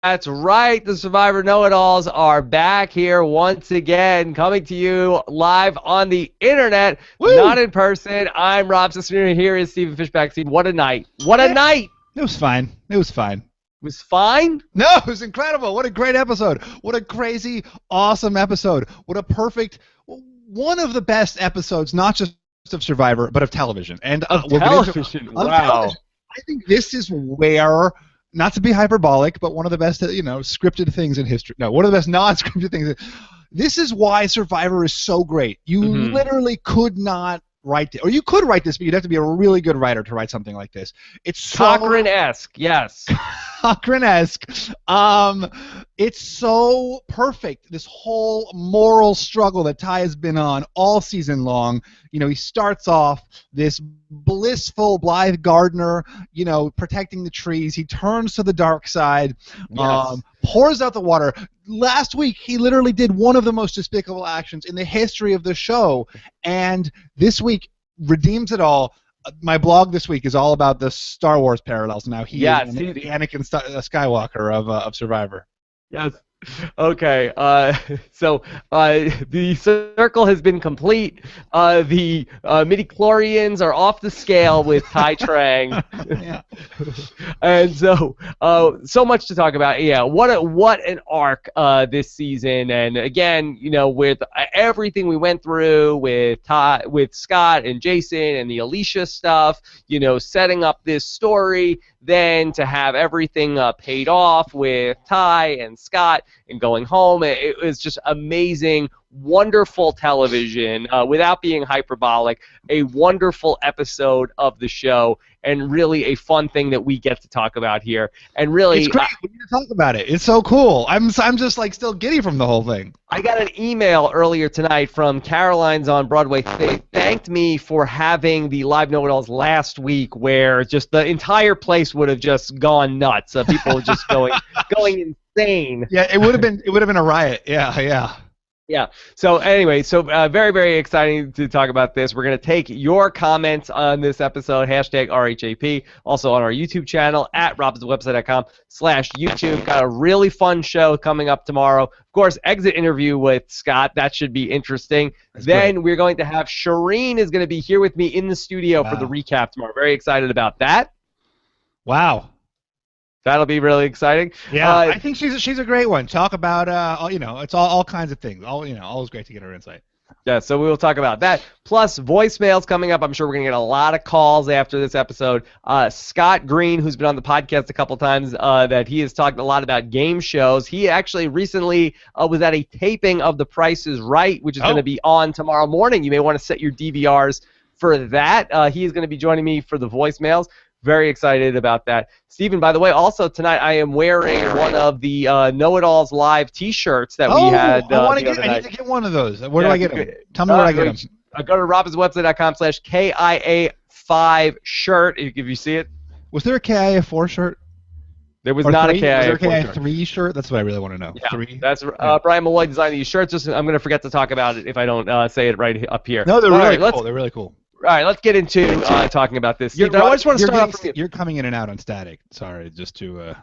That's right. The Survivor Know-It-Alls are back here once again, coming to you live on the internet, not Woo! in person. I'm Rob Sister. Here is Stephen Fishback. Steve, what a night. What a Yeah, night. it was fine. It was fine. It was fine. No, it was incredible. What a great episode. What a crazy, awesome episode. What a perfect, one of the best episodes, not just of Survivor, but of television. And Of we'll get into television. of Wow. television. I think this is where, not to be hyperbolic, but one of the best, scripted things in history. No, one of the best non-scripted things. This is why Survivor is so great. You literally could not write it, or you could write this, but you'd have to be a really good writer to write something like this. It's so Cochran-esque, yes. Cochran-esque. It's so perfect. This whole moral struggle that Ty has been on all season long. He starts off this blissful Blythe gardener, protecting the trees. He turns to the dark side, Yes. pours out the water. Last week, he literally did one of the most despicable actions in the history of the show, and this week redeems it all. My blog this week is all about the Star Wars parallels. Now he is the Anakin Skywalker of Survivor. Yes. Okay. So the circle has been complete. The midi-chlorians are off the scale with Tai Trang. Yeah. And so much to talk about. Yeah. What an arc this season. And again, with everything we went through with Scott and Jason and the Alicia stuff, setting up this story, then to have everything paid off with Ty and Scott and going home. It was just amazing, wonderful television, without being hyperbolic, a wonderful episode of the show, and really a fun thing that we get to talk about here. And really, it's great. We need to talk about it. It's so cool. I'm just like still giddy from the whole thing. I got an email earlier tonight from Caroline's on Broadway. They thanked me for having the live know-it-alls last week, where just the entire place would have just gone nuts. People were just going insane. Yeah, it would have been a riot. Yeah. Yeah. So anyway, very, very exciting to talk about this. We're going to take your comments on this episode, hashtag RHAP, also on our YouTube channel at robbinswebsite.com/YouTube. Got a really fun show coming up tomorrow. Of course, exit interview with Scott. That should be interesting. Then we're going to have Shireen is going to be here with me in the studio for the recap tomorrow. Very excited about that. Wow. That'll be really exciting. Yeah, I think she's a great one. Talk about it's all kinds of things. Always great to get her insight. Yeah, so we will talk about that. Plus voicemails coming up. I'm sure we're gonna get a lot of calls after this episode. Scott Green, who's been on the podcast a couple times, that he has talked a lot about game shows. He actually recently was at a taping of The Price is Right, which is going to be on tomorrow morning. You may want to set your DVRs for that. He is going to be joining me for the voicemails. Very excited about that. Stephen, by the way, also tonight I am wearing one of the Know-It-Alls Live T-shirts that we had I need to get one of those. Where do I get them? Tell me where I get them. Go to robbinswebsite.com/KIA5 shirt, if you see it. Was there a KIA4 shirt? There was not a KIA4 shirt. Was there a KIA3 shirt? That's what I really want to know. Yeah, 3? That's Brian Malloy designed these shirts. I'm going to forget to talk about it if I don't say it right up here. No, they're really cool. They're really cool. All right, let's get into talking about this. I just want to start off. You're coming in and out on static. Sorry, just to.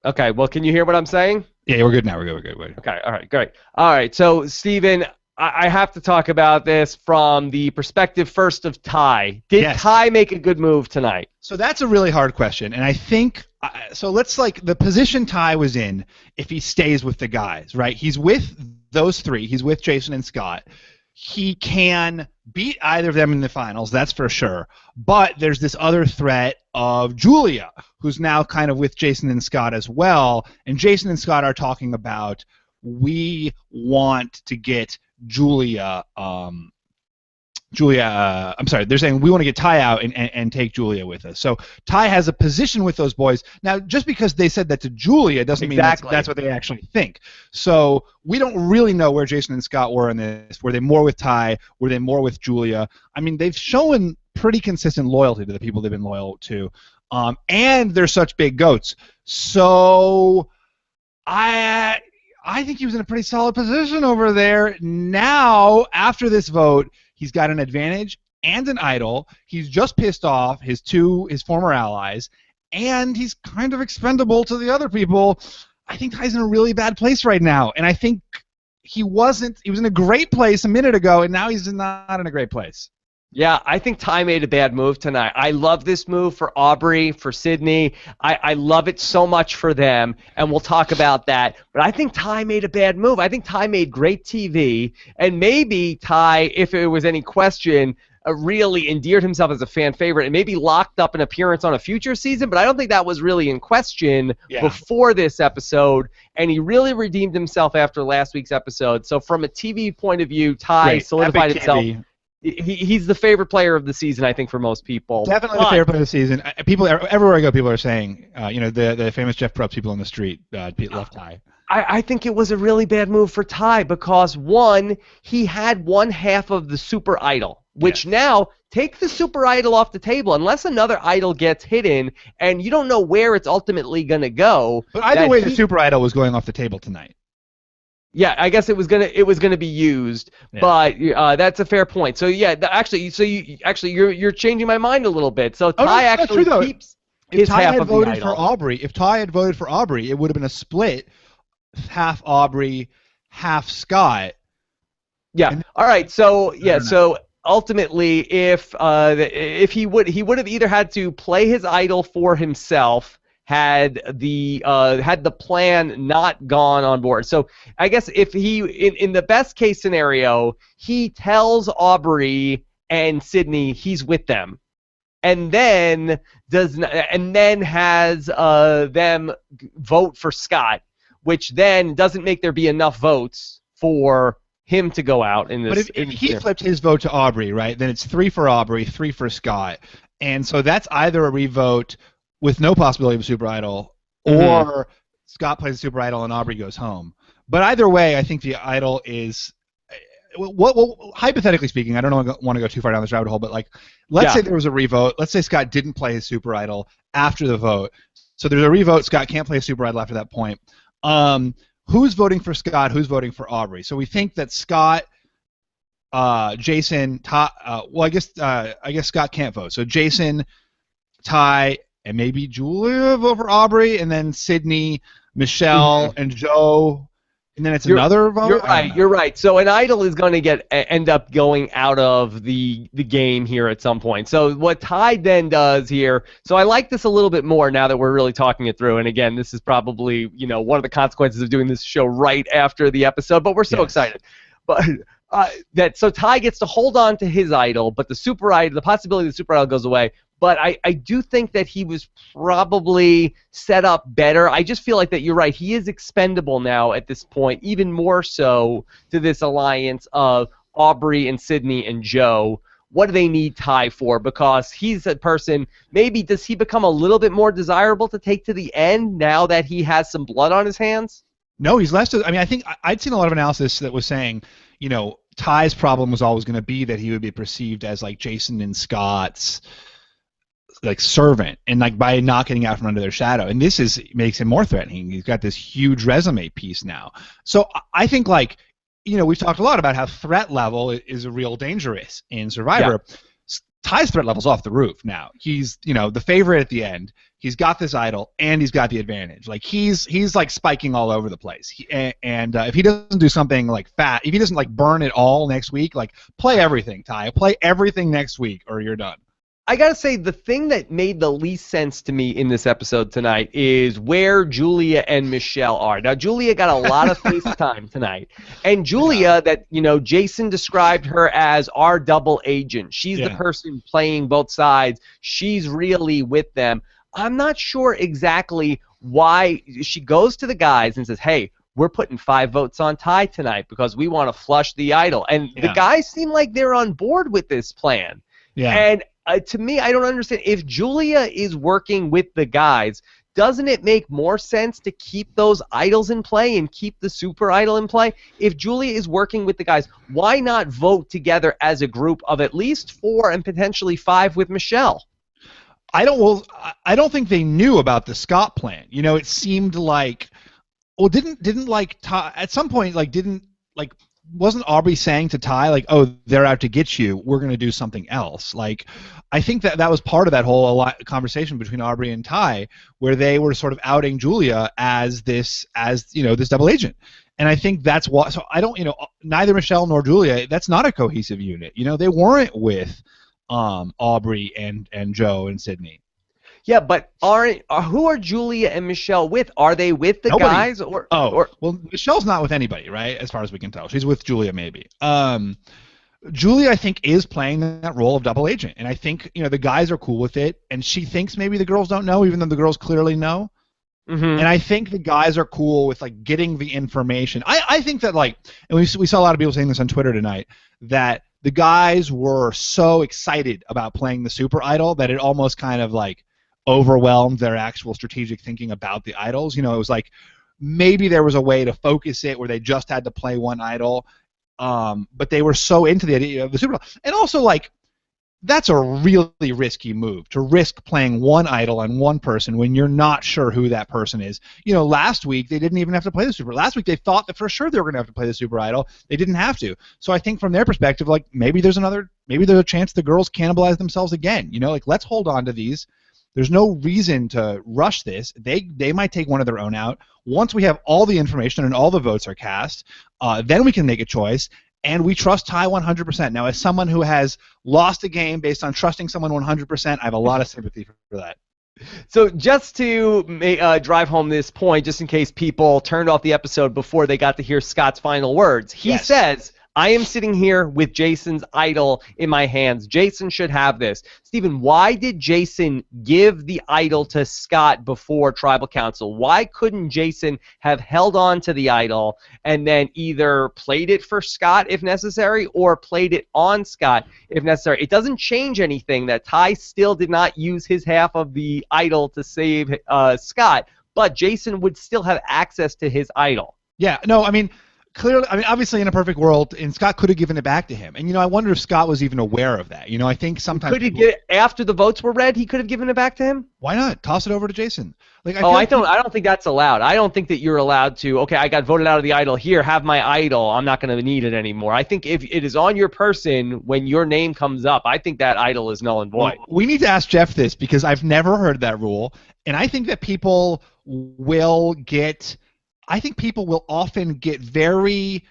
Okay, well, can you hear what I'm saying? Yeah, we're good now. We're good. Okay, all right, great. All right, so Stephen, I have to talk about this from the perspective first of Ty. Did Ty make a good move tonight? So that's a really hard question, and I think so. Let's the position Ty was in. If he stays with the guys, right? He's with those three. He's with Jason and Scott. He can beat either of them in the finals, that's for sure. But there's this other threat of Julia, who's now kind of with Jason and Scott as well. And Jason and Scott are talking about, we want to get Julia. I'm sorry, they're saying we want to get Ty out and take Julia with us. So Ty has a position with those boys. Now, just because they said that to Julia doesn't mean that's what they actually think. So we don't really know where Jason and Scott were in this. Were they more with Ty? Were they more with Julia? I mean, they've shown pretty consistent loyalty to the people they've been loyal to. And they're such big goats. So I think he was in a pretty solid position over there. Now, after this vote, he's got an advantage and an idol. He's just pissed off his former allies, and he's kind of expendable to the other people. I think Ty's in a really bad place right now, and I think he was in a great place a minute ago, and now he's not in a great place. Yeah, I think Ty made a bad move tonight. I love this move for Aubrey, for Sydney. I love it so much for them, and we'll talk about that. But I think Ty made a bad move. I think Ty made great TV, and maybe Ty, if it was any question, really endeared himself as a fan favorite and maybe locked up an appearance on a future season, but I don't think that was really in question before this episode, and he really redeemed himself after last week's episode. So from a TV point of view, Ty solidified himself. He's the favorite player of the season, I think, for most people. Definitely the favorite player of the season. People everywhere I go, people are saying, the famous Jeff Probst people on the street left Ty. I think it was a really bad move for Ty because, one, he had one half of the super idol, which now take the super idol off the table unless another idol gets hidden, and you don't know where it's ultimately going to go. But either way, the super idol was going off the table tonight. Yeah, I guess it was gonna be used, but that's a fair point. So yeah, you're changing my mind a little bit. So Ty keeps his half of the idol. If Ty had voted for Aubrey, it would have been a split, half Aubrey, half Scott. Yeah. All right. So yeah. So ultimately, if he would have either had to play his idol for himself. Had the plan not gone on board. So I guess if he in the best case scenario, he tells Aubrey and Sydney he's with them, and then has them vote for Scott, which then doesn't make there be enough votes for him to go out in this. But if he flipped his vote to Aubrey, right, then it's 3 for Aubrey, 3 for Scott, and so that's either a revote with no possibility of a super idol, or Scott plays a super idol and Aubrey goes home. But either way, I think the idol is hypothetically speaking, I don't want to go too far down this rabbit hole, but let's say there was a revote. Let's say Scott didn't play his super idol after the vote. So there's a revote. Scott can't play a super idol after that point. Who's voting for Scott? Who's voting for Aubrey? So we think that Scott, Jason, Ty, I guess Scott can't vote. So Jason, Ty, and maybe Julia vote for Aubrey, and then Sydney, Michelle, and Joe, and then it's another vote. You're right. So an idol is going to end up going out of the game here at some point. So what Ty then does here. So I like this a little bit more now that we're really talking it through. And again, this is probably one of the consequences of doing this show right after the episode. But we're so excited. But so Ty gets to hold on to his idol, but the possibility of the super idol goes away. But I do think that he was probably set up better. I just feel like that you're right. He is expendable now at this point, even more so to this alliance of Aubrey and Sydney and Joe. What do they need Ty for? Because he's a person, maybe does he become a little bit more desirable to take to the end now that he has some blood on his hands? No, he's less. I think I'd seen a lot of analysis that was saying, Ty's problem was always going to be that he would be perceived as like Jason and Scott's servant, and by not getting out from under their shadow, and this makes him more threatening. He's got this huge resume piece now. So I think we've talked a lot about how threat level is a real dangerous in Survivor. Yeah. Ty's threat level's off the roof now. He's the favorite at the end. He's got this idol and he's got the advantage. He's spiking all over the place. If he doesn't do something if he doesn't burn it all next week, play everything, Ty. Play everything next week or you're done. I gotta say, the thing that made the least sense to me in this episode tonight is where Julia and Michelle are. Now, Julia got a lot of face time tonight. And Julia, Jason described her as our double agent. She's the person playing both sides. She's really with them. I'm not sure exactly why she goes to the guys and says, hey, we're putting 5 votes on Ty tonight because we want to flush the idol. And the guys seem like they're on board with this plan. Yeah. And to me, I don't understand. If Julia is working with the guys, doesn't it make more sense to keep those idols in play and keep the super idol in play? If Julia is working with the guys, why not vote together as a group of at least 4 and potentially 5 with Michelle? I don't think they knew about the Scott plan. It seemed like, didn't Ty, at some point, didn't wasn't Aubrey saying to Ty, like, oh, they're out to get you, we're going to do something else? Like, I think that was part of that whole conversation between Aubrey and Ty, where they were sort of outing Julia as this double agent. And I think that's what. So I don't, neither Michelle nor Julia. That's not a cohesive unit. They weren't with Aubrey and Joe and Sydney. Yeah, but who are Julia and Michelle with? Are they with the Nobody. guys or? Well, Michelle's not with anybody, right? As far as we can tell, she's with Julia maybe. Julia, I think, is playing that role of double agent, and I think the guys are cool with it, and she thinks maybe the girls don't know, even though the girls clearly know. Mm-hmm. And I think the guys are cool with like getting the information. I think that and we saw a lot of people saying this on Twitter tonight, that the guys were so excited about playing the Super Idol that it almost kind of like overwhelmed their actual strategic thinking about the idols. It was like maybe there was a way to focus it where they just had to play one idol, but they were so into the idea of the Super Idol. And also, like, that's a really risky move, to risk playing one idol on one person when you're not sure who that person is. Last week they didn't even have to play the Super. Last week they thought that for sure they were going to have to play the Super Idol. They didn't have to. So I think from their perspective, like, maybe there's a chance the girls cannibalize themselves again. Like, let's hold on to these. There's no reason to rush this. They might take one of their own out. Once we have all the information and all the votes are cast, then we can make a choice. And we trust Ty 100%. Now, as someone who has lost a game based on trusting someone 100%, I have a lot of sympathy for that. So just to drive home this point, just in case people turned off the episode before they got to hear Scott's final words, he says, I am sitting here with Jason's idol in my hands. Jason should have this. Steven, why did Jason give the idol to Scott before Tribal Council? Why couldn't Jason have held on to the idol and then either played it for Scott if necessary or played it on Scott if necessary? It doesn't change anything that Ty still did not use his half of the idol to save Scott, but Jason would still have access to his idol. Yeah, no, I mean, clearly, obviously, in a perfect world, and Scott could have given it back to him. And I wonder if Scott was even aware of that. I think sometimes could he get after the votes were read? He could have given it back to him. Why not toss it over to Jason? Like, I don't think that's allowed. I don't think that you're allowed to. Okay, I got voted out of the idol. Here, have my idol. I'm not going to need it anymore. I think if it is on your person when your name comes up, I think that idol is null and void. Well, we need to ask Jeff this because I've never heard that rule, and I think that people will often get very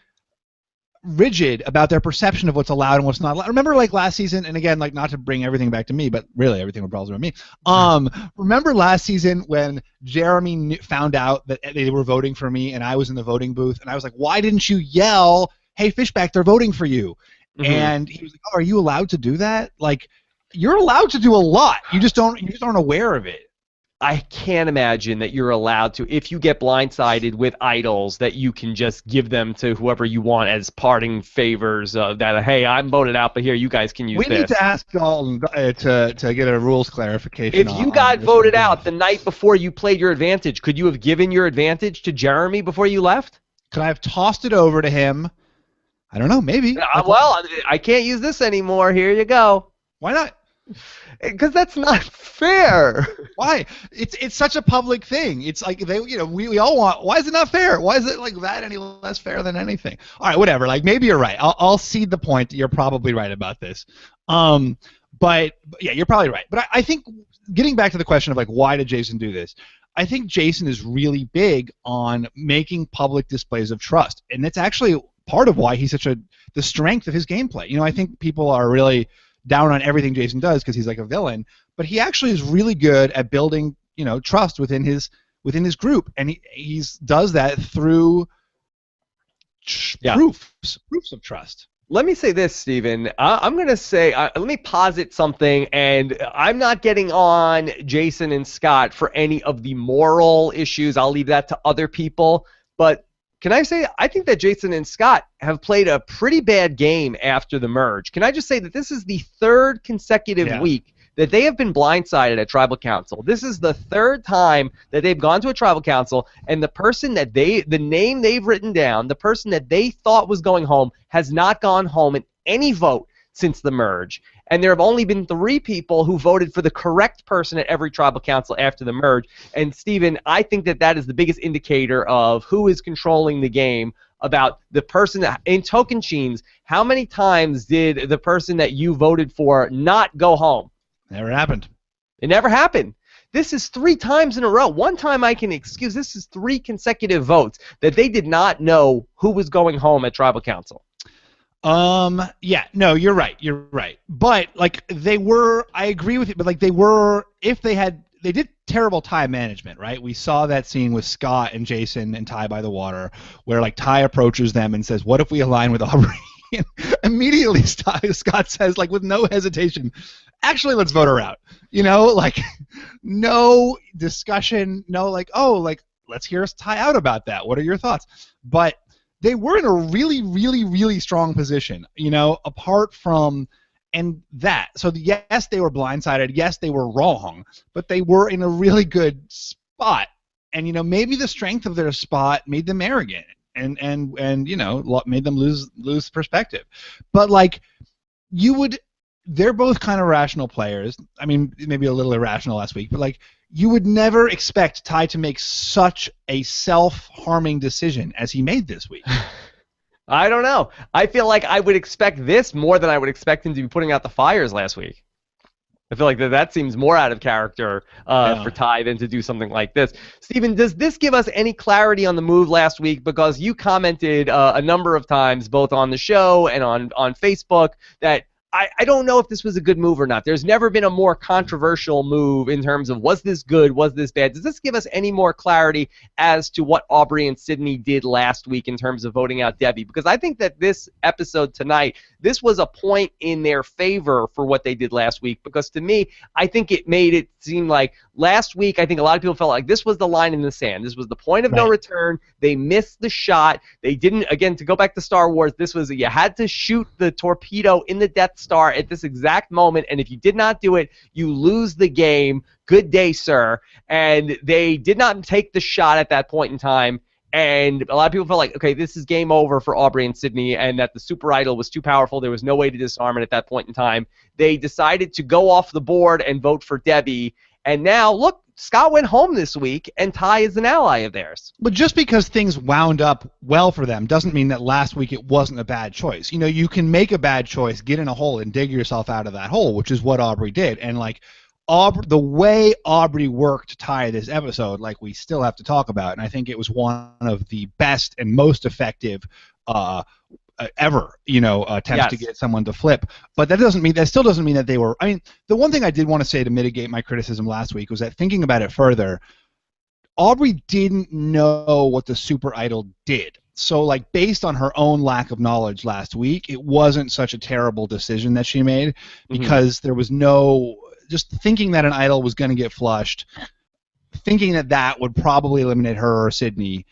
rigid about their perception of what's allowed and what's not allowed. Remember, like, last season, and again, like, not to bring everything back to me, but really everything revolves around me. Remember last season when Jeremy found out that they were voting for me and I was in the voting booth, and I was like, why didn't you yell, hey, Fishback, they're voting for you? Mm-hmm. And he was like, oh, are you allowed to do that? Like, you're allowed to do a lot. You just aren't aware of it. I can't imagine that you're allowed to, if you get blindsided with idols, that you can just give them to whoever you want as parting favors. That, hey, I'm voted out, but here, you guys can use this. We need to ask Dalton to get a rules clarification. If you got voted out the night before you played your advantage, could you have given your advantage to Jeremy before you left? Could I have tossed it over to him? I don't know, maybe. Well, I can't use this anymore. Here you go. Why not? Because that's not fair. Why? It's such a public thing. It's like we all want. Why is it not fair? Why is it like that any less fair than anything? All right, whatever. Like, maybe you're right. I'll cede the point. You're probably right about this. But yeah, you're probably right. But I think getting back to the question of like why did Jason do this? I think Jason is really big on making public displays of trust, and it's actually part of why he's the strength of his gameplay. I think people are really down on everything Jason does because he's like a villain, but he actually is really good at building, trust within his group, and he does that through proofs of trust. Let me say this, Steven. I'm going to say, let me posit something, and I'm not getting on Jason and Scott for any of the moral issues. I'll leave that to other people, but can I say, I think that Jason and Scott have played a pretty bad game after the merge. Can I just say that this is the third consecutive week that they have been blindsided at Tribal Council. This is the third time that they've gone to a Tribal Council, and the name they've written down, the person that they thought was going home, has not gone home in any vote since the merge. And there have only been 3 people who voted for the correct person at every Tribal Council after the merge. And, Steven, I think that is the biggest indicator of who is controlling the game about the person that, in Tocantins, how many times did the person that you voted for not go home? Never happened. It never happened. This is 3 times in a row. One time I can excuse. This is 3 consecutive votes that they did not know who was going home at Tribal Council. Yeah, no, you're right. But like they were, I agree with you. But like they did terrible time management, right? We saw that scene with Scott and Jason and Ty by the water, where like Ty approaches them and says, "What if we align with Aubrey?" And immediately Scott says, like with no hesitation, "Actually, let's vote her out." You know, like no discussion, no like, oh, like let's hear us Ty out about that. What are your thoughts? But they were in a really, really, really strong position, you know, apart from and that. So, yes, they were blindsided. Yes, they were wrong, but they were in a really good spot. And, you know, maybe the strength of their spot made them arrogant and you know, made them lose perspective. But, like, they're both kind of rational players. I mean, maybe a little irrational last week, but, like, you would never expect Ty to make such a self-harming decision as he made this week. I don't know. I feel like I would expect this more than I would expect him to be putting out the fires last week. I feel like that seems more out of character for Ty than to do something like this. Steven, does this give us any clarity on the move last week? Because you commented a number of times, both on the show and on Facebook, that I don't know if this was a good move or not. There's never been a more controversial move in terms of was this good, was this bad. Does this give us any more clarity as to what Aubrey and Sydney did last week in terms of voting out Debbie? Because I think that this episode tonight, this was a point in their favor for what they did last week. Because to me, I think it made it seem like last week, I think a lot of people felt like this was the line in the sand. This was the point of no return. They missed the shot. They didn't, again, to go back to Star Wars, this was, you had to shoot the torpedo in the Death Star at this exact moment, and if you did not do it, you lose the game. Good day, sir. And they did not take the shot at that point in time, and a lot of people felt like, okay, this is game over for Aubrey and Sydney, and that the Super Idol was too powerful. There was no way to disarm it at that point in time. They decided to go off the board and vote for Debbie, and now, look, Scott went home this week, and Ty is an ally of theirs. But just because things wound up well for them doesn't mean that last week it wasn't a bad choice. You know, you can make a bad choice, get in a hole, and dig yourself out of that hole, which is what Aubrey did. And, like, the way Aubrey worked Ty this episode, like, we still have to talk about, and I think it was one of the best and most effective ever, you know, attempts to get someone to flip. But that still doesn't mean that they were. I mean, the one thing I did want to say to mitigate my criticism last week was that thinking about it further, Aubrey didn't know what the Super Idol did. So, like, based on her own lack of knowledge last week, it wasn't such a terrible decision that she made because there was just thinking that an idol was going to get flushed, thinking that would probably eliminate her or Sydney,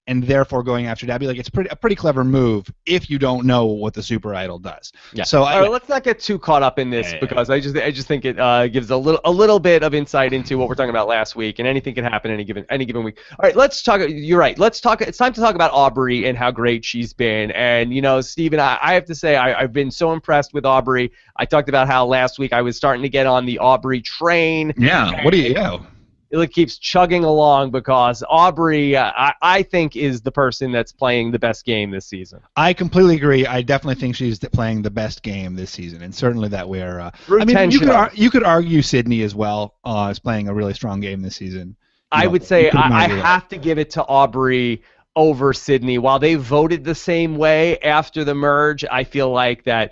and therefore going after Debbie. Like, it's a pretty clever move if you don't know what the Super Idol does. Yeah. So all right, let's not get too caught up in this because I just think it gives a little bit of insight into what we're talking about last week, and anything can happen any given week. All right, let's talk. You're right. Let's talk. It's time to talk about Aubrey and how great she's been. And you know, Steven, I have to say I've been so impressed with Aubrey. I talked about how last week I was starting to get on the Aubrey train. Yeah. What do you? Yeah. It keeps chugging along because Aubrey, I think, is the person that's playing the best game this season. I completely agree. I definitely think she's playing the best game this season, and certainly that we're. I mean, you could argue Sydney as well is playing a really strong game this season. I would say I have to give it to Aubrey over Sydney. While they voted the same way after the merge, I feel like that.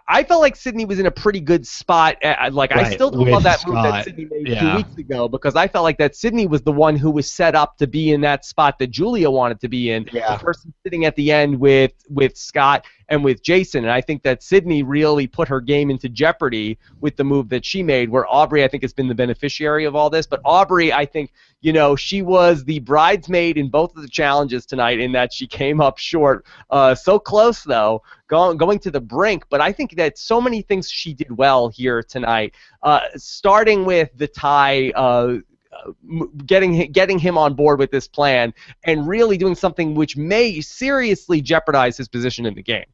I felt like Sydney was in a pretty good spot. I still don't love that move that Sydney made 2 weeks ago because I felt like that Sydney was the one who was set up to be in that spot that Julia wanted to be in. Yeah. The person sitting at the end with Scott and with Jason. And I think that Sydney really put her game into jeopardy with the move that she made, where Aubrey, I think, has been the beneficiary of all this. But Aubrey, I think, you know, she was the bridesmaid in both of the challenges tonight in that she came up short. So close, though, going to the brink. But I think that so many things she did well here tonight, starting with the Ty, getting him on board with this plan, and really doing something which may seriously jeopardize his position in the game.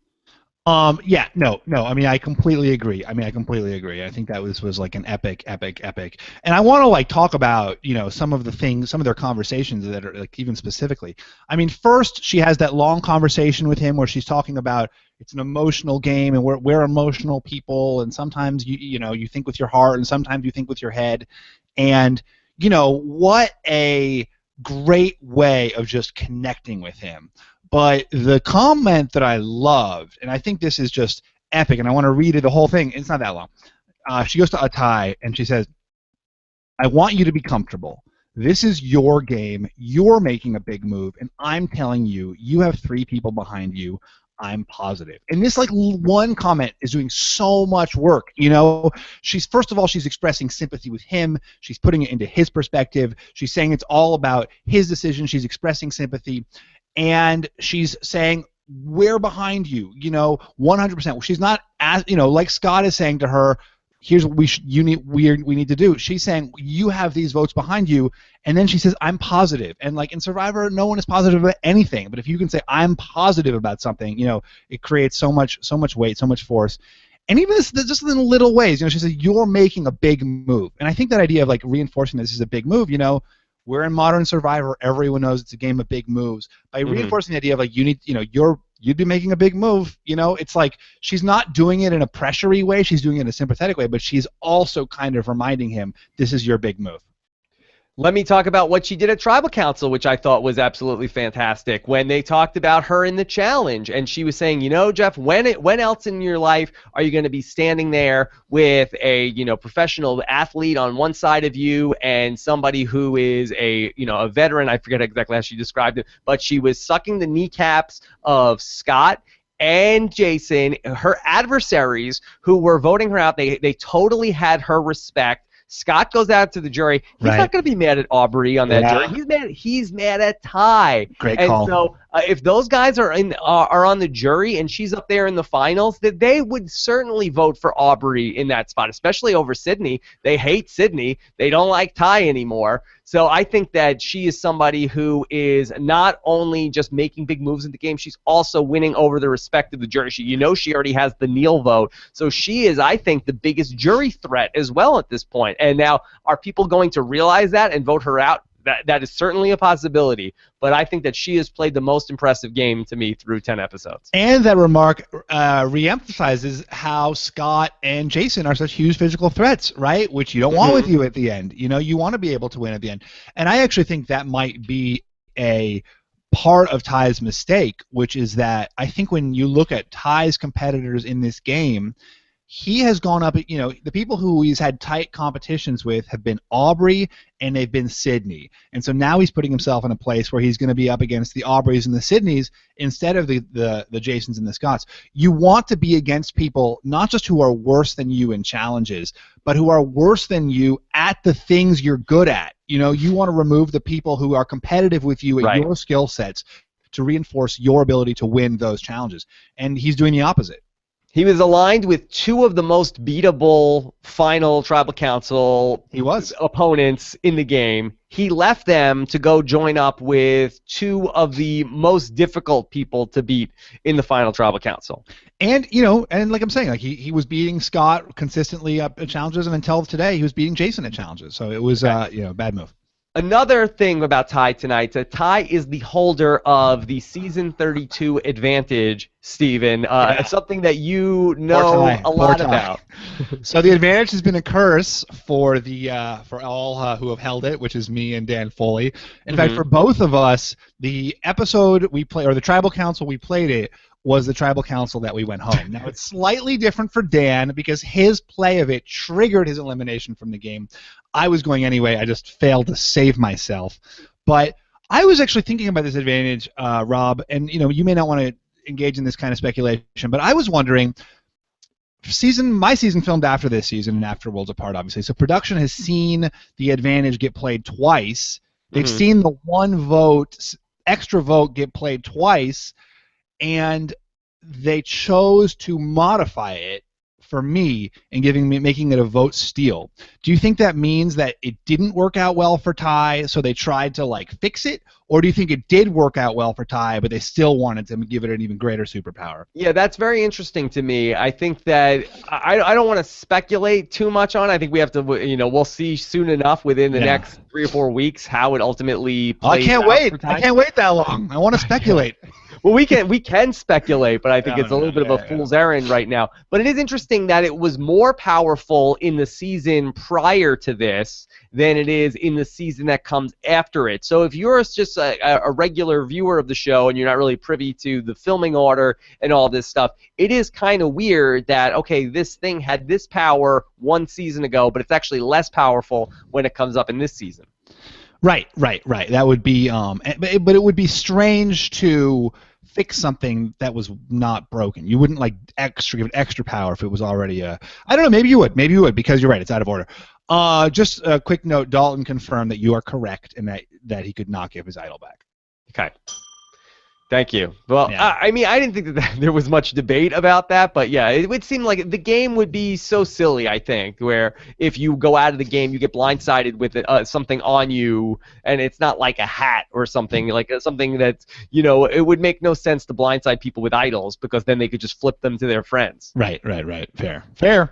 Yeah, no. I mean, I completely agree. I think that was like an epic. And I want to like talk about, some of the things, some of their conversations that are like even specifically. I mean, first she has that long conversation with him where she's talking about it's an emotional game and we're emotional people, and sometimes you think with your heart and sometimes you think with your head, and what a great way of just connecting with him. But the comment that I loved, and I think this is just epic, and I want to read the whole thing. It's not that long. She goes to Atai, and she says, I want you to be comfortable. This is your game. You're making a big move, and I'm telling you, you have 3 people behind you. I'm positive. And this like one comment is doing so much work. She's first of all, she's expressing sympathy with him. She's putting it into his perspective. She's saying it's all about his decision. She's expressing sympathy. And she's saying, we're behind you, 100%. She's not as, like Scott is saying to her, here's what we need to do. She's saying, you have these votes behind you, and then she says, I'm positive. And like in Survivor, no one is positive about anything, but if you can say I'm positive about something, it creates so much weight, so much force. And even this, just in little ways, she says, you're making a big move. And I think that idea of like reinforcing this is a big move, we're in modern Survivor. Everyone knows it's a game of big moves. By reinforcing the idea of like you'd be making a big move. It's like she's not doing it in a pressury way. She's doing it in a sympathetic way, but she's also kind of reminding him this is your big move. Let me talk about what she did at Tribal Council, which I thought was absolutely fantastic. When they talked about her in the challenge, and she was saying, Jeff, when else in your life are you going to be standing there with a professional athlete on one side of you and somebody who is a veteran? I forget exactly how she described it, but she was sucking the kneecaps of Scott and Jason, her adversaries who were voting her out. They totally had her respect. Scott goes out to the jury. He's not going to be mad at Aubrey on that jury. He's mad at Ty. Great call. And so if those guys are on the jury and she's up there in the finals, that they would certainly vote for Aubrey in that spot, especially over Sydney. They hate Sydney. They don't like Ty anymore. So I think that she is somebody who is not only just making big moves in the game, she's also winning over the respect of the jury. She already has the Neil vote. So she is, I think, the biggest jury threat as well at this point. And now, are people going to realize that and vote her out? That is certainly a possibility, but I think that she has played the most impressive game to me through 10 episodes. And that remark reemphasizes how Scott and Jason are such huge physical threats, right? Which you don't want with you at the end. You want to be able to win at the end. And I actually think that might be a part of Ty's mistake, which is that I think when you look at Ty's competitors in this game, he has gone up, the people who he's had tight competitions with have been Aubrey and they've been Sydney. And so now he's putting himself in a place where he's going to be up against the Aubreys and the Sydneys instead of the Jasons and the Scotts. You want to be against people not just who are worse than you in challenges, but who are worse than you at the things you're good at. You want to remove the people who are competitive with you at your skill sets to reinforce your ability to win those challenges. And he's doing the opposite. He was aligned with 2 of the most beatable final Tribal Council opponents in the game. He left them to go join up with 2 of the most difficult people to beat in the final Tribal Council. And, and like I'm saying, like he was beating Scott consistently up at challenges, and until today, he was beating Jason at challenges. So it was, bad move. Another thing about Ty tonight, Ty is the holder of the Season 32 advantage, Steven. Something that you know a lot about. So the advantage has been a curse for all who have held it, which is me and Dan Foley. In fact, for both of us, the episode we played, or the Tribal Council we played it, was the Tribal Council that we went home. Now, it's slightly different for Dan because his play of it triggered his elimination from the game. I was going anyway. I just failed to save myself. But I was actually thinking about this advantage, Rob, and you may not want to engage in this kind of speculation, but I was wondering, my season filmed after this season and after Worlds Apart, obviously, so production has seen the advantage get played twice. They've seen the extra vote get played twice, and they chose to modify it for me in making it a vote steal. Do you think that means that it didn't work out well for Ty, so they tried to like fix it, or do you think it did work out well for Ty, but they still wanted to give it an even greater superpower? Yeah, that's very interesting to me. I think that I don't want to speculate too much on it. I think we have to, we'll see soon enough within the next 3 or 4 weeks how it ultimately plays out. I can't wait that long. I want to speculate. Well, we can speculate, but I think it's a little bit of a fool's errand right now. But it is interesting that it was more powerful in the season prior to this than it is in the season that comes after it. So if you're just a regular viewer of the show and you're not really privy to the filming order and all this stuff, it is kind of weird that, okay, this thing had this power 1 season ago, but it's actually less powerful when it comes up in this season. Right. That would be, but it would be strange to fix something that was not broken. You wouldn't like give it extra power if it was already I don't know. Maybe you would because you're right. It's out of order. Just a quick note. Dalton confirmed that you are correct and that he could not give his idol back. Okay. Thank you. Well, yeah. I mean, I didn't think that there was much debate about that, but yeah, it would seem like the game would be so silly, I think, where if you go out of the game, you get blindsided with something on you, and it's not like a hat or something, like something that's, it would make no sense to blindside people with idols because then they could just flip them to their friends. Right. Fair.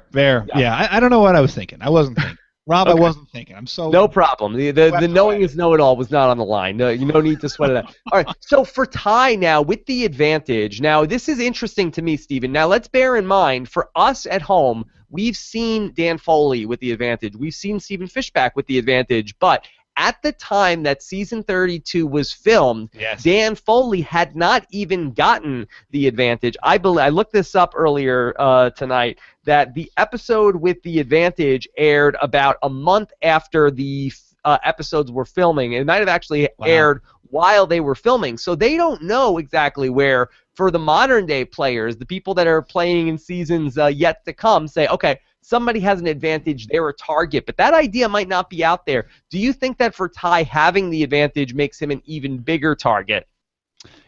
Yeah, I don't know what I was thinking. I wasn't thinking. Rob, okay. I wasn't thinking. I'm so... No problem. The knowing is know-it-all was not on the line. No need to sweat it out. All right, so for Ty now, with the advantage, now this is interesting to me, Steven. Now let's bear in mind, for us at home, we've seen Dan Foley with the advantage. We've seen Stephen Fishbach with the advantage, but at the time that season 32 was filmed, yes, Dan Foley had not even gotten the advantage. I looked this up earlier tonight, that the episode with the advantage aired about a month after the episodes were filming. It might have actually aired while they were filming. So they don't know exactly where, for the modern day players, the people that are playing in seasons yet to come, say, okay, somebody has an advantage, they're a target, but that idea might not be out there. Do you think that for Ty, having the advantage makes him an even bigger target?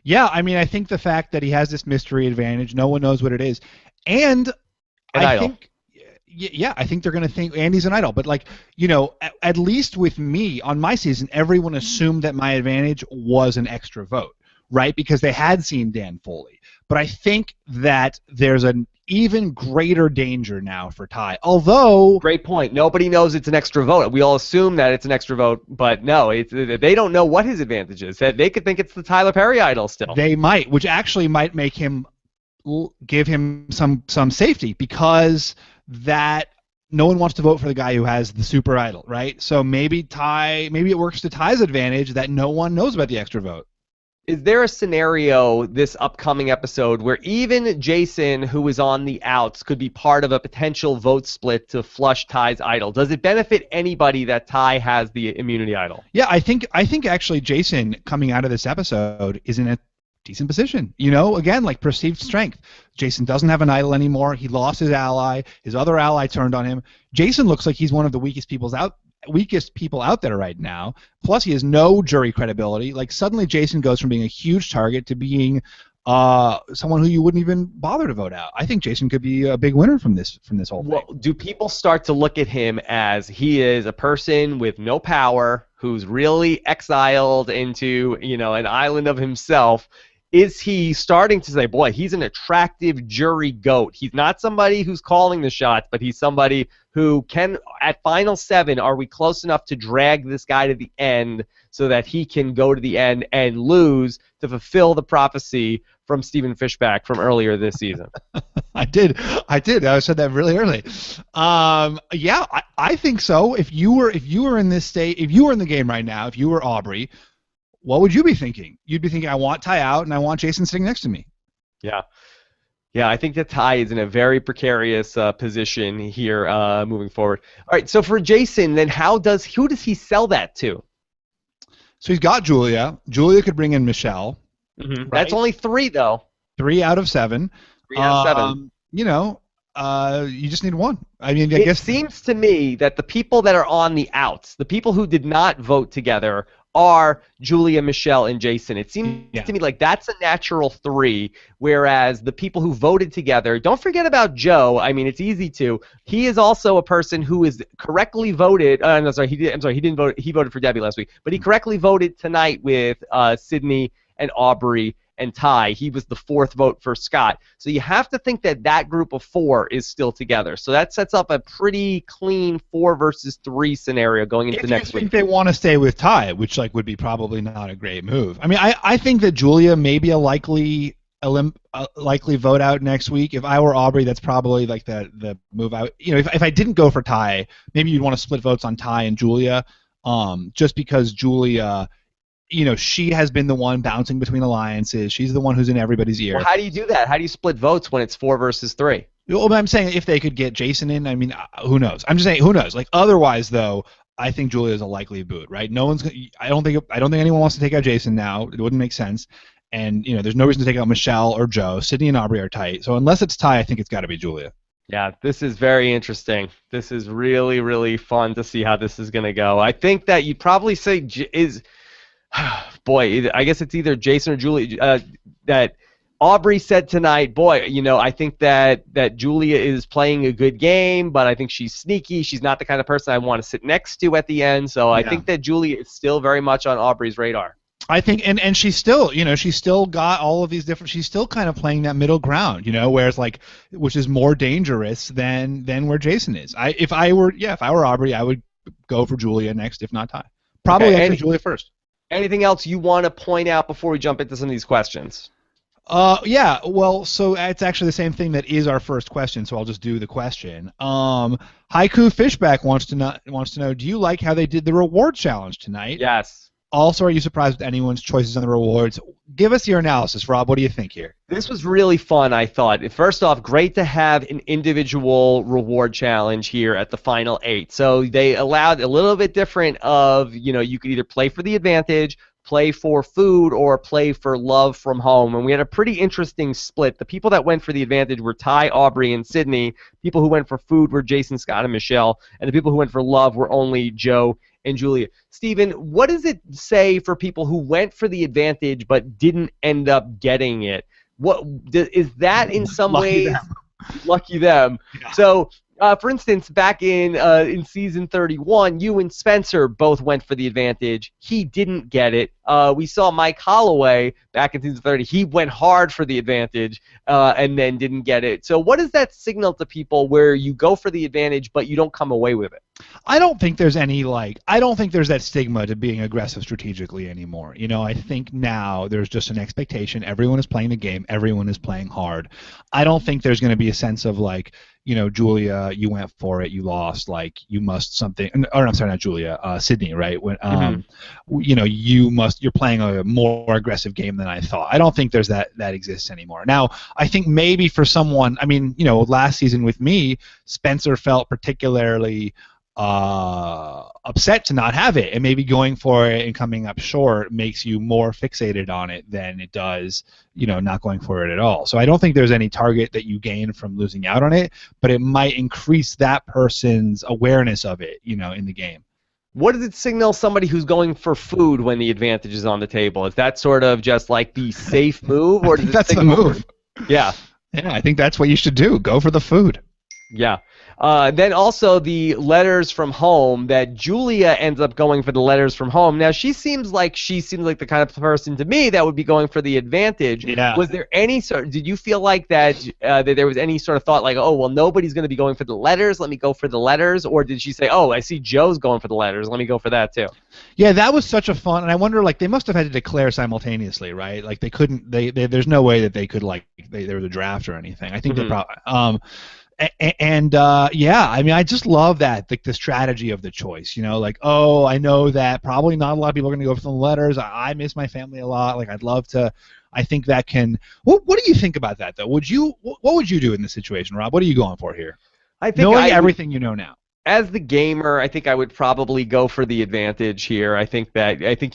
Yeah, I mean, I think the fact that he has this mystery advantage, no one knows what it is, and I think, yeah, I think they're going to think Andy's an idol, but like, at least with me on my season, everyone assumed that my advantage was an extra vote, right? Because they had seen Dan Foley. But I think that there's an even greater danger now for Ty. Although... Great point. Nobody knows it's an extra vote. We all assume that it's an extra vote, but no, they don't know what his advantage is. They could think it's the Tyler Perry idol still. They might, which actually might make him give him some safety, because that no one wants to vote for the guy who has the super idol, right? So maybe it works to Ty's advantage that no one knows about the extra vote. Is there a scenario this upcoming episode where even Jason, who is on the outs, could be part of a potential vote split to flush Ty's idol? Does it benefit anybody that Ty has the immunity idol? Yeah, I think actually Jason, coming out of this episode, is in a decent position. Again, like perceived strength. Jason doesn't have an idol anymore. He lost his ally. His other ally turned on him. Jason looks like he's one of the weakest people out there right now. Plus, he has no jury credibility. Like, suddenly Jason goes from being a huge target to being someone who you wouldn't even bother to vote out. I think Jason could be a big winner from this whole thing. Well, do people start to look at him as he is a person with no power, who's really exiled into, an island of himself? Is he starting to say, boy, he's an attractive jury goat? He's not somebody who's calling the shots, but he's somebody who can, at Final 7, are we close enough to drag this guy to the end so that he can go to the end and lose to fulfill the prophecy from Stephen Fishbach from earlier this season? I did. I said that really early. Yeah, I think so. If you were in this state, if you were in the game right now, if you were Aubrey, what would you be thinking? You'd be thinking, I want Ty out, and I want Jason sitting next to me. Yeah. Yeah, I think that Ty is in a very precarious position here moving forward. All right, so for Jason, then who does he sell that to? So he's got Julia. Julia could bring in Michelle. Mm-hmm. Right? That's only 3, though. 3 out of 7. 3 out of 7. You just need 1. I mean, I guess it seems to me that the people that are on the outs, the people who did not vote together, are Julia, Michelle, and Jason. It seems to me like that's a natural 3, whereas the people who voted together, don't forget about Joe. I mean, it's easy to. He is also a person who is correctly voted. No, sorry, he didn't vote. He voted for Debbie last week, but he correctly voted tonight with Sydney and Aubrey and Ty. He was the 4th vote for Scott. So you have to think that that group of 4 is still together. So that sets up a pretty clean 4 versus 3 scenario going into next week. I think they want to stay with Ty, which would be probably not a great move. I mean, I think that Julia may be a likely vote out next week. If I were Aubrey, that's probably like the move out. If I didn't go for Ty, maybe you'd want to split votes on Ty and Julia, just because Julia, she has been the one bouncing between alliances. She's the one who's in everybody's ear. Well, how do you do that? How do you split votes when it's 4 versus 3? Well, I'm saying if they could get Jason in, I mean, who knows? I'm just saying, who knows? Like, otherwise, though, I think Julia is a likely boot, right? No one's. I don't think anyone wants to take out Jason now. It wouldn't make sense. And there's no reason to take out Michelle or Joe. Sydney and Aubrey are tight. So unless it's Ty, I think it's got to be Julia. Yeah, this is very interesting. This is really, really fun to see how this is going to go. I think that you'd probably say boy, I guess it's either Jason or Julia. That Aubrey said tonight, boy, I think that Julia is playing a good game, but I think she's sneaky. She's not the kind of person I want to sit next to at the end. So I think that Julia is still very much on Aubrey's radar. I think, and she's still, she's still got all of these different. She's still kind of playing that middle ground, whereas which is more dangerous than where Jason is. If I were Aubrey, I would go for Julia next, if not Ty. Probably actually Julia first. Anything else you want to point out before we jump into some of these questions? Yeah. Well, so it's actually the same thing that is our first question. So I'll just do the question. Haiku Fishback wants to know, do you like how they did the reward challenge tonight? Yes. Also, are you surprised with anyone's choices on the rewards? Give us your analysis, Rob. What do you think here? This was really fun, I thought. First off, great to have an individual reward challenge here at the final 8. So they allowed a little bit different of, you could either play for the advantage, play for food, or play for love from home. And we had a pretty interesting split. The people that went for the advantage were Ty, Aubrey, and Sydney. People who went for food were Jason, Scott, and Michelle. And the people who went for love were only Joe and Julia. Steven, what does it say for people who went for the advantage but didn't end up getting it? What is that in some ways? Lucky them. Yeah. So, for instance, back in season 31, you and Spencer both went for the advantage. He didn't get it. We saw Mike Holloway back in season 30. He went hard for the advantage and then didn't get it. So what does that signal to people where you go for the advantage but you don't come away with it? I don't think there's I don't think there's that stigma to being aggressive strategically anymore. I think now there's just an expectation. Everyone is playing the game. Everyone is playing hard. I don't think there's going to be a sense of Julia, you went for it, you lost, you must something. Or I'm sorry, not Julia, Sydney, right? When you're playing a more aggressive game than I thought. I don't think there's that exists anymore. Now, I think maybe for someone, last season with me, Spencer felt particularly upset to not have it, and maybe going for it and coming up short makes you more fixated on it than it does, not going for it at all. So I don't think there's any target that you gain from losing out on it, but it might increase that person's awareness of it, in the game. What does it signal somebody who's going for food when the advantage is on the table? Is that sort of just like the safe move, or does that's the move? Yeah. Yeah, I think that's what you should do. Go for the food. Yeah. Then also the letters from home, that Julia ends up going for the letters from home. Now, she seems like the kind of person to me that would be going for the advantage. Yeah. Was there any did you feel like that there was any sort of thought like, oh, well, nobody's going to be going for the letters, let me go for the letters? Or did she say, oh, I see Joe's going for the letters, let me go for that too? Yeah, that was such a fun, and I wonder, they must have had to declare simultaneously, right? They couldn't, there's no way that they could, there was a draft or anything. I think they probably, yeah, I just love that, the strategy of the choice, oh, I know that probably not a lot of people are going to go for the letters. I miss my family a lot. I'd love to. I think that can. What do you think about that, though? What would you do in this situation, Rob? What are you going for here? I think knowing everything you know now. As the gamer, I think I would probably go for the advantage here. I think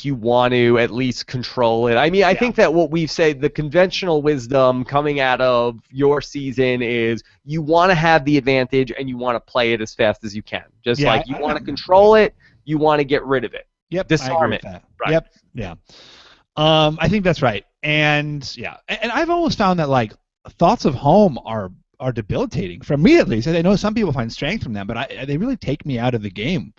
you want to at least control it. I think that what we've said, the conventional wisdom coming out of your season is you want to have the advantage and you want to play it as fast as you can. You want to control it, you want to get rid of it. Yep. Disarm I agree it. with that. Right. Yep. Yeah. I think that's right. And yeah, and I've always found that like thoughts of home are debilitating for me at least. I know some people find strength from them, but they really take me out of the game.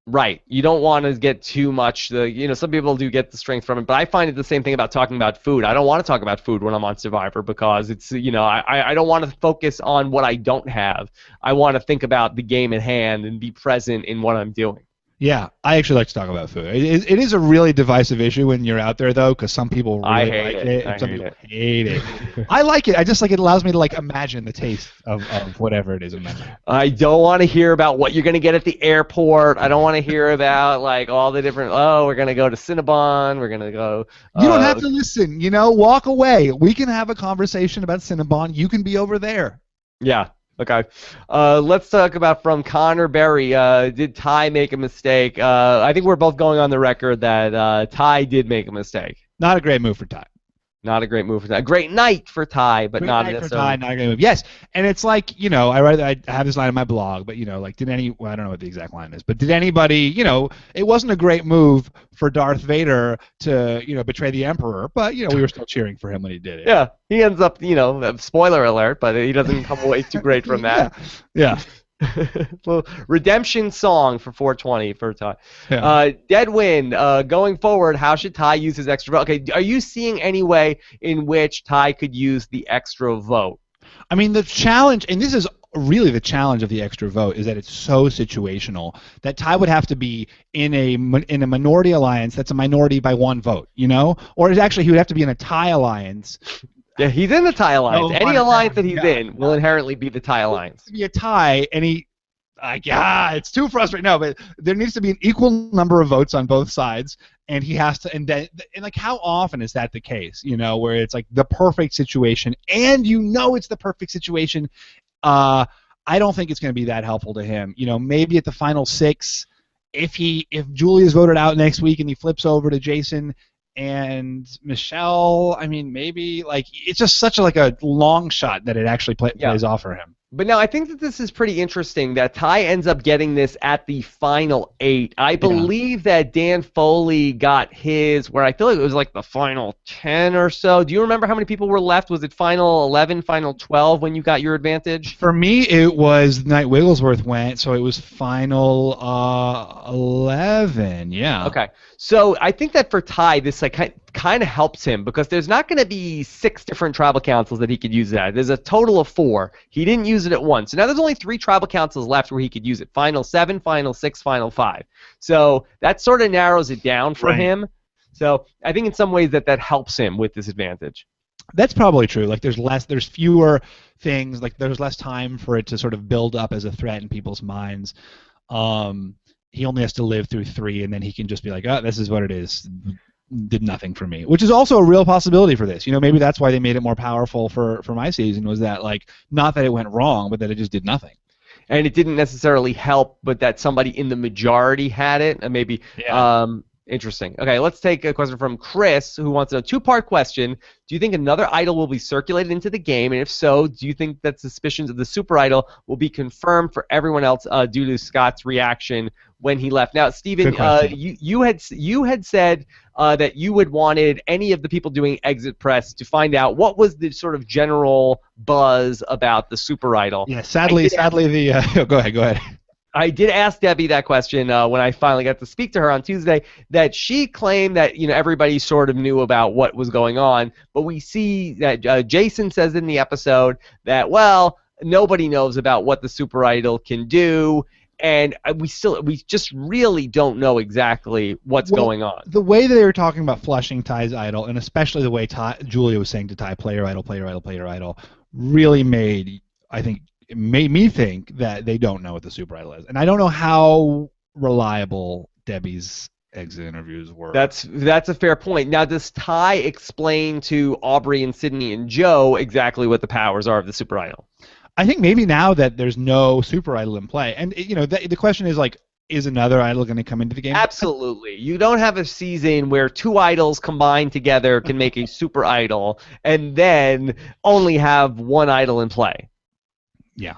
Right. You don't want to get too much. Some people do get the strength from it, but I find it the same thing about talking about food. I don't want to talk about food when I'm on Survivor because it's, I don't want to focus on what I don't have. I want to think about the game at hand and be present in what I'm doing. Yeah, I actually like to talk about food. It is a really divisive issue when you're out there, though, because some people really like it and some people hate it. I like it. I just like it allows me to like imagine the taste of whatever it is in my mouth. I don't want to hear about what you're going to get at the airport. I don't want to hear about like all the different, we're going to go to Cinnabon. We're going to go. You don't have to listen, walk away. We can have a conversation about Cinnabon. You can be over there. Yeah. Okay. Let's talk about from Connor Berry. Did Ty make a mistake? I think we're both going on the record that Ty did make a mistake. Not a great move for Ty. Not a great move for Ty. Great night for Ty, but not necessarily. For Ty, not a great move. Yes, and it's like, I have this line in my blog, but like I don't know what the exact line is, but did anybody, it wasn't a great move for Darth Vader to, betray the Emperor, but we were still cheering for him when he did it. Yeah, he ends up, spoiler alert, but he doesn't come away too great from that. Yeah. Well, redemption song for 420 for Ty. Yeah. Deadwind, going forward, how should Ty use his extra vote? Okay, are you seeing any way in which Ty could use the extra vote? I mean, the challenge, and this is really the challenge of the extra vote, is that it's so situational that Ty would have to be in a minority alliance that's a minority by one vote, or actually he would have to be in a Ty alliance. Yeah, he's in the Ty alliance. Any alliance that he's in will inherently be the Ty alliance. Be a tie, and it's too frustrating. No, but there needs to be an equal number of votes on both sides, and he has to. And like, how often is that the case? Where it's like the perfect situation, and it's the perfect situation. I don't think it's going to be that helpful to him. Maybe at the final 6, if Julia's voted out next week and he flips over to Jason and Michelle, I mean, maybe like it's just such a long shot that it actually plays off for him. But now I think that this is pretty interesting that Ty ends up getting this at the final 8. I believe that Dan Foley got his where I feel like it was like the final 10 or so. Do you remember how many people were left? Was it final 11, final 12 when you got your advantage? For me, it was the night Wigglesworth went, so it was final 11. Yeah. Okay. So I think that for Ty, this kind of helps him because there's not going to be 6 different tribal councils that he could use that. There's a total of 4. He didn't use it at once. So now there's only 3 tribal councils left where he could use it. Final 7, final 6, final 5. So that sort of narrows it down for him. So I think in some ways that helps him with this advantage. That's probably true. Like there's fewer things, like there's less time for it to sort of build up as a threat in people's minds. He only has to live through 3, and then he can just be like, oh, this is what it is. Did nothing for me, which is also a real possibility for this. Maybe that's why they made it more powerful for my season, was that like not that it went wrong, but that it just did nothing. And it didn't necessarily help, but that somebody in the majority had it, and maybe. Yeah. Interesting. Okay, let's take a question from Chris, who wants a 2-part question. Do you think another idol will be circulated into the game? And if so, do you think that suspicions of the super idol will be confirmed for everyone else due to Scott's reaction when he left? Now, Steven, you had said that you had wanted any of the people doing exit press to find out what was the sort of general buzz about the super idol. Yeah, sadly, go ahead. I did ask Debbie that question when I finally got to speak to her on Tuesday, that she claimed that everybody sort of knew about what was going on, but we see that Jason says in the episode that, well, nobody knows about what the super idol can do, and we just really don't know exactly what's going on. The way that they were talking about flushing Ty's idol, and especially the way Julia was saying to Ty, player idol, really made me think that they don't know what the super idol is. And I don't know how reliable Debbie's exit interviews were. That's a fair point. Now, does Ty explain to Aubrey and Sydney and Joe exactly what the powers are of the super idol? I think maybe now that there's no super idol in play, and the question is like, is another idol going to come into the game? Absolutely. You don't have a season where 2 idols combined together can make a super idol, and then only have 1 idol in play. Yeah.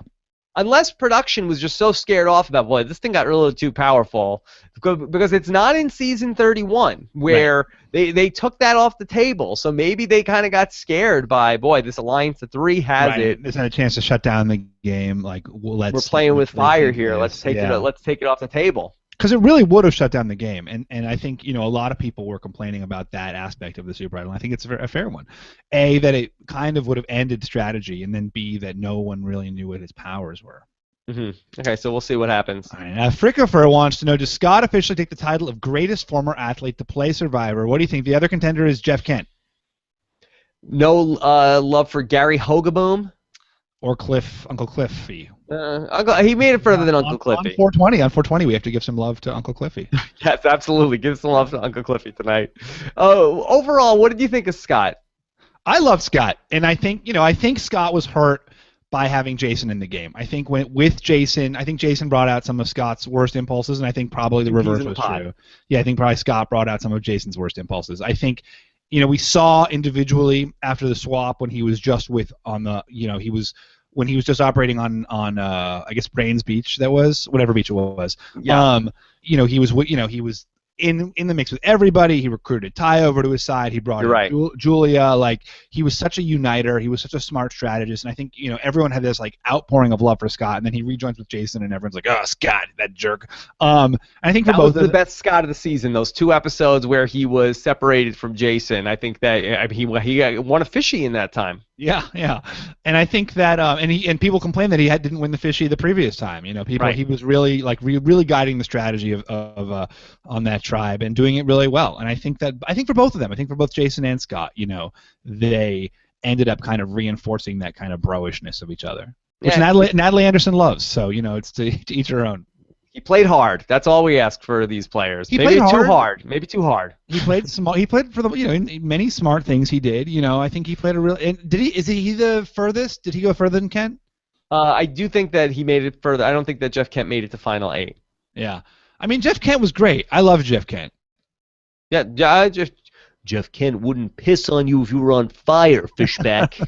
unless production was just so scared off about, boy, this thing got a little too powerful, because it's not in season 31 where they took that off the table. So maybe they kind of got scared by, boy, this Alliance of 3 has it. There's not a chance to shut down the game. Like, we're playing with fire here. Let's take it off the table. Because it really would have shut down the game, and I think a lot of people were complaining about that aspect of the Super Idol. I think it's a fair one. A, that it kind of would have ended strategy, and then B, that no one really knew what his powers were. Okay, so we'll see what happens. All right, Frickifer wants to know, does Scott officially take the title of greatest former athlete to play Survivor? What do you think? The other contender is Jeff Kent. No love for Gary Hogaboom? Or Uncle Cliffy. He made it further than Uncle Cliffy. On 420, we have to give some love to Uncle Cliffy. Yes, absolutely. Give some love to Uncle Cliffy tonight. Overall, what did you think of Scott? I love Scott, and I think Scott was hurt by having Jason in the game. I think with Jason, Jason brought out some of Scott's worst impulses, and I think probably the reverse was true. Yeah, I think probably Scott brought out some of Jason's worst impulses. I think, we saw individually after the swap when he was just when he was just operating on I guess Brains Beach, that was whatever beach it was. Yeah. He was in the mix with everybody. He recruited Ty over to his side. He brought in Julia. Like, he was such a uniter. He was such a smart strategist. And I think everyone had this like outpouring of love for Scott. And then he rejoins with Jason, and everyone's like, "Oh, Scott, that jerk." And I think for both was the best Scott of the season. Those 2 episodes where he was separated from Jason. I think that he won a fishy in that time. Yeah, and I think that and people complained that he didn't win the fishy the previous time. He was really really guiding the strategy of on that tribe and doing it really well. And I think for both of them, I think for both Jason and Scott, they ended up kind of reinforcing that kind of bro-ishness of each other, which Natalie Anderson loves. So it's to each her own. He played hard. That's all we ask for these players. Maybe too hard. He played smart. He played for many smart things he did. I think he played a real. Is he the furthest? Did he go further than Kent? I do think that he made it further. I don't think that Jeff Kent made it to final 8. Yeah, I mean, Jeff Kent was great. I love Jeff Kent. Yeah, Jeff Kent wouldn't piss on you if you were on fire, Fishback.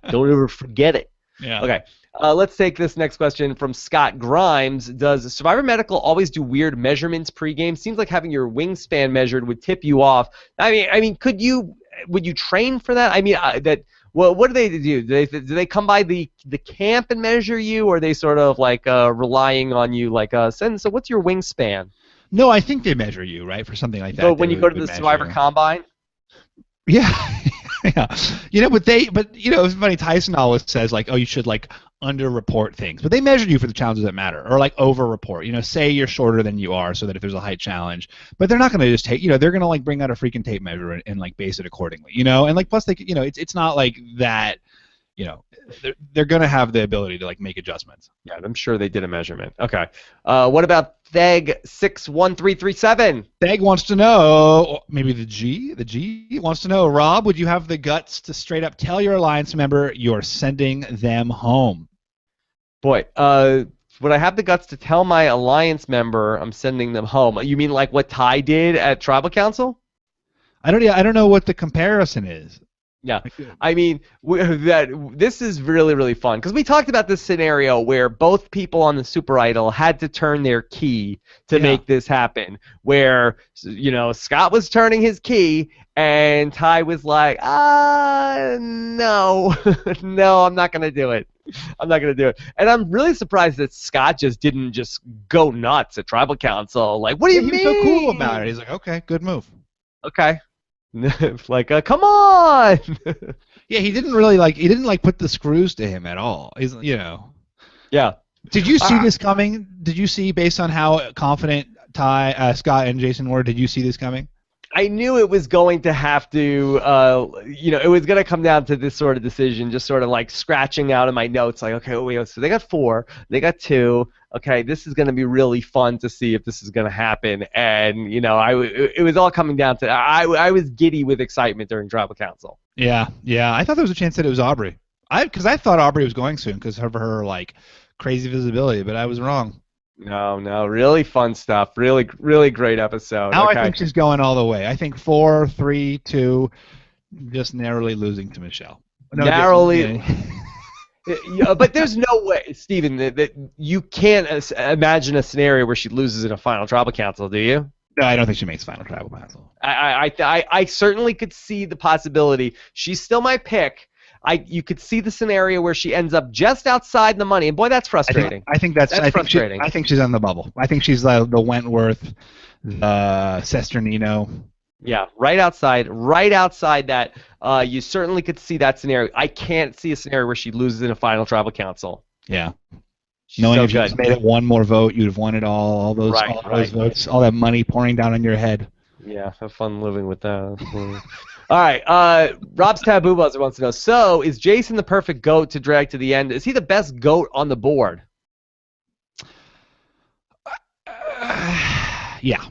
Don't ever forget it. Yeah. Okay. Let's take this next question from Scott Grimes. Does Survivor Medical always do weird measurements pregame? Seems like having your wingspan measured would tip you off. I mean, would you train for that? I mean, what do they do? Do they come by the camp and measure you, or are they sort of like relying on you, like, so what's your wingspan? No, I think they measure you, right, for something like that. So when you go to the Survivor Combine? Yeah. Yeah. But it's funny, Tyson always says, like, oh, you should, like, underreport things. But they measure you for the challenges that matter, or, like, overreport. Say you're shorter than you are so that if there's a height challenge. But they're not going to just take, they're going to, like, bring out a freaking tape measure and like, base it accordingly, And, like, plus, they, it's not like that, they're going to have the ability to, like, make adjustments. Yeah, I'm sure they did a measurement. Okay. What about Theg61337? Theg wants to know, maybe the G wants to know, Rob, would you have the guts to straight up tell your Alliance member you're sending them home? Boy, would I have the guts to tell my Alliance member I'm sending them home? You mean like what Ty did at Tribal Council? I don't know what the comparison is. Yeah, I mean, this is really, really fun, because we talked about this scenario where both people on the Super Idol had to turn their key to make this happen, where, Scott was turning his key, and Ty was like, no, no, I'm not going to do it. I'm not going to do it. And I'm really surprised that Scott just didn't just go nuts at Tribal Council. Like, what do you mean? He was so cool about it. He's like, okay, good move. Okay. Like, come on. Yeah, he didn't put the screws to him at all. He's, Yeah. Did you see this coming? Did you see, based on how confident Scott and Jason were, did you see this coming? I knew it was going to have to, it was going to come down to this sort of decision, just sort of like scratching out in my notes, like, okay, wait, so they got 4, they got 2, okay, this is going to be really fun to see if this is going to happen, and, it was all coming down to, I was giddy with excitement during Tribal Council. Yeah, I thought there was a chance that it was Aubrey. Because I thought Aubrey was going soon because of her, like, crazy visibility, but I was wrong. No, really fun stuff. Really, really great episode. Now I think she's going all the way. I think 4, 3, 2, just narrowly losing to Michelle. No, narrowly. Yeah, but there's no way, Steven, that you can't imagine a scenario where she loses in a final tribal council, do you? No, I don't think she makes final tribal council. I certainly could see the possibility. She's still my pick. You could see the scenario where she ends up just outside the money, and boy, that's frustrating. I think that's frustrating. I think she's on the bubble. I think she's the Wentworth, the Sesternino. Yeah, right outside that. You certainly could see that scenario. I can't see a scenario where she loses in a final tribal council. Yeah. She's Knowing so if you good. just made it one more vote, you'd have won it all. All those votes, all that money pouring down on your head. Yeah, have fun living with that. All right, Rob's Taboo Buzzer wants to know, so is Jason the perfect GOAT to drag to the end? Is he the best GOAT on the board? Yeah.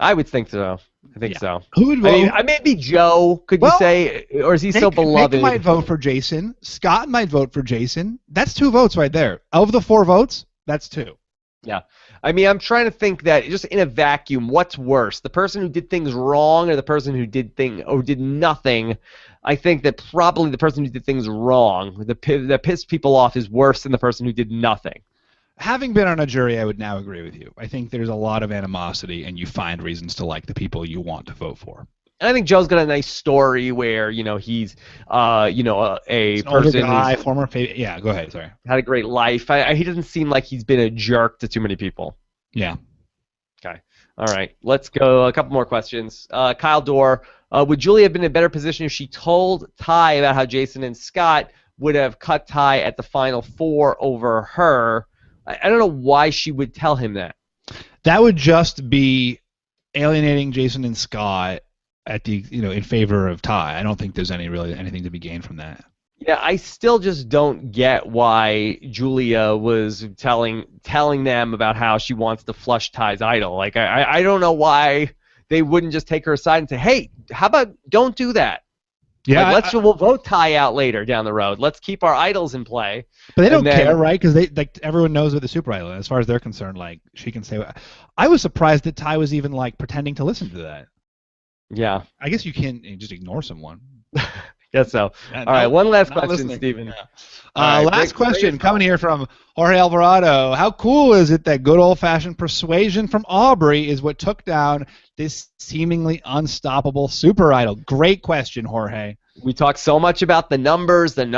I would think so. I think so. Who would vote? Maybe Joe, could you say, or is he still beloved? Nick might vote for Jason. Scott might vote for Jason. That's 2 votes right there. Of the 4 votes, that's 2. Yeah. I'm trying to think that just in a vacuum, what's worse? The person who did things wrong or the person who did nothing? I think that probably the person who did things wrong, that pissed people off, is worse than the person who did nothing. Having been on a jury, I would now agree with you. I think there's a lot of animosity, and you find reasons to like the people you want to vote for. And I think Joe's got a nice story where he's a person guy, former yeah. Go ahead. Sorry. Had a great life. He doesn't seem like he's been a jerk to too many people. Yeah. Okay. All right. Let's go. A couple more questions. Kyle Dorr, would Julie have been in a better position if she told Ty about how Jason and Scott would have cut Ty at the final 4 over her? I don't know why she would tell him that. That would just be alienating Jason and Scott at the in favor of Ty. I don't think there's anything to be gained from that. Yeah, I still just don't get why Julia was telling them about how she wants to flush Ty's idol. Like I don't know why they wouldn't just take her aside and say, "Hey, how about don't do that?" Yeah, like, we'll vote Ty out later down the road. Let's keep our idols in play. But they don't care, right? Because everyone knows what the super idol is. As far as they're concerned, she can say. I was surprised that Ty was even pretending to listen to that. Yeah. I guess you can't just ignore someone. Guess so. All right, one last question, Steven. Yeah. Last question coming here from Jorge Alvarado. How cool is it that good old-fashioned persuasion from Aubrey is what took down this seemingly unstoppable super idol? Great question, Jorge. We talked so much about the numbers, and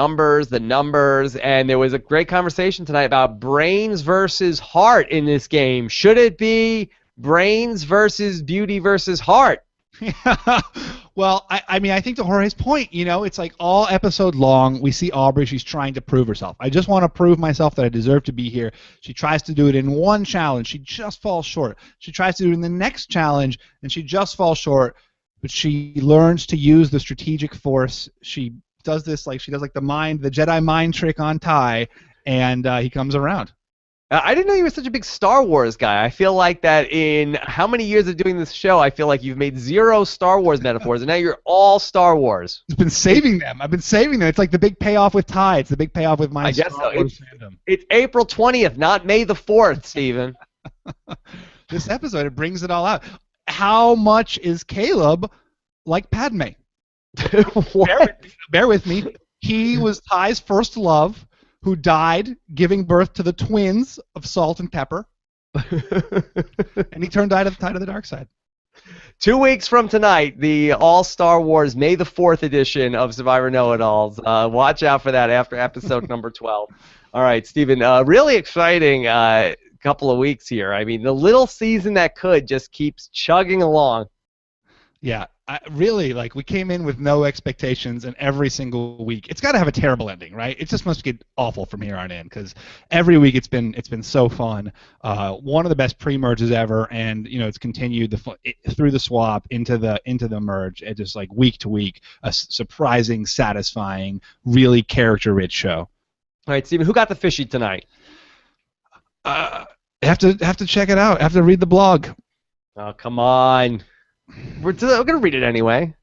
there was a great conversation tonight about brains versus heart in this game. Should it be brains versus beauty versus heart? Well, I think to Jorge's point, it's like all episode long, we see Aubrey, she's trying to prove herself. I just want to prove myself that I deserve to be here. She tries to do it in one challenge. She just falls short. She tries to do it in the next challenge, and she just falls short. But she learns to use the strategic force. She does this the Jedi mind trick on Ty, and he comes around. I didn't know you were such a big Star Wars guy. I feel like that in how many years of doing this show, I feel like you've made 0 Star Wars metaphors, and now you're all Star Wars. I've been saving them. It's like the big payoff with Ty. It's the big payoff with my Star Wars fandom. It's April 20th, not May the 4th, Steven. This episode, it brings it all out. How much is Caleb like Padme? Bear with me. He was Ty's first love, who died giving birth to the twins of Salt and Pepper. And he turned Ty to the dark side. 2 weeks from tonight, the All Star Wars May the 4th edition of Survivor Know-It-Alls. Watch out for that after episode number 12. All right, Steven, really exciting couple of weeks here. I mean, the little season that could just keeps chugging along. Yeah, really, we came in with no expectations, and every single week, it's got to have a terrible ending, right? It just must get awful from here on in, because every week it's been so fun. One of the best pre-merges ever, and it's continued through the swap into the merge. It just week to week, a surprising, satisfying, really character-rich show. All right, Steven, who got the fishy tonight? Have to check it out. Have to read the blog. Oh, come on. We're going to read it anyway.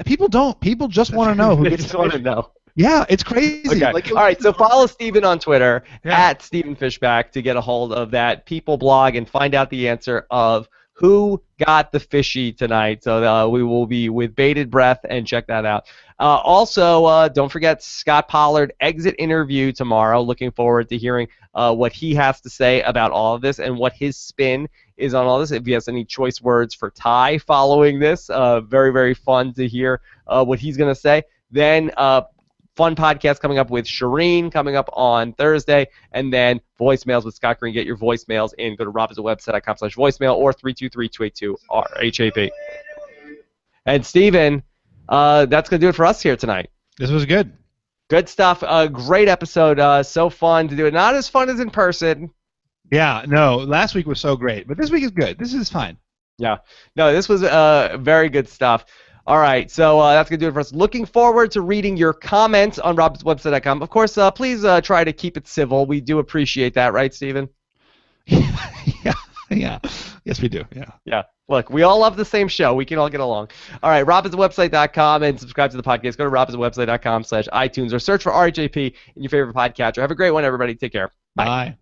People don't. People just want to know who gets just want to know. Yeah, it's crazy. Okay. All right, so follow Steven on Twitter, @StevenFishback, to get a hold of that People blog and find out the answer of Who got the fishy tonight? So we will be with bated breath and check that out. Also, don't forget Scott Pollard exit interview tomorrow. Looking forward to hearing what he has to say about all of this and what his spin is on all this. If he has any choice words for Ty following this, very, very fun to hear what he's going to say. Then fun podcast coming up with Shireen coming up on Thursday, and then voicemails with Scott Green. Get your voicemails in. Go to robbinswebsite.com/voicemail or 323-282-RHAP. And Steven, that's going to do it for us here tonight. This was good. Good stuff. Great episode. So fun to do it. Not as fun as in person. Yeah, no, last week was so great, but this week is good. This is fine. Yeah. No, this was very good stuff. All right, so that's going to do it for us. Looking forward to reading your comments on robbinswebsite.com. Of course, please try to keep it civil. We do appreciate that, right, Steven? Yeah. Yes, we do. Yeah. Yeah. Look, we all love the same show. We can all get along. All right, robbinswebsite.com, and subscribe to the podcast. Go to robbinswebsite.com/iTunes or search for RHAP in your favorite podcatcher. Have a great one, everybody. Take care. Bye.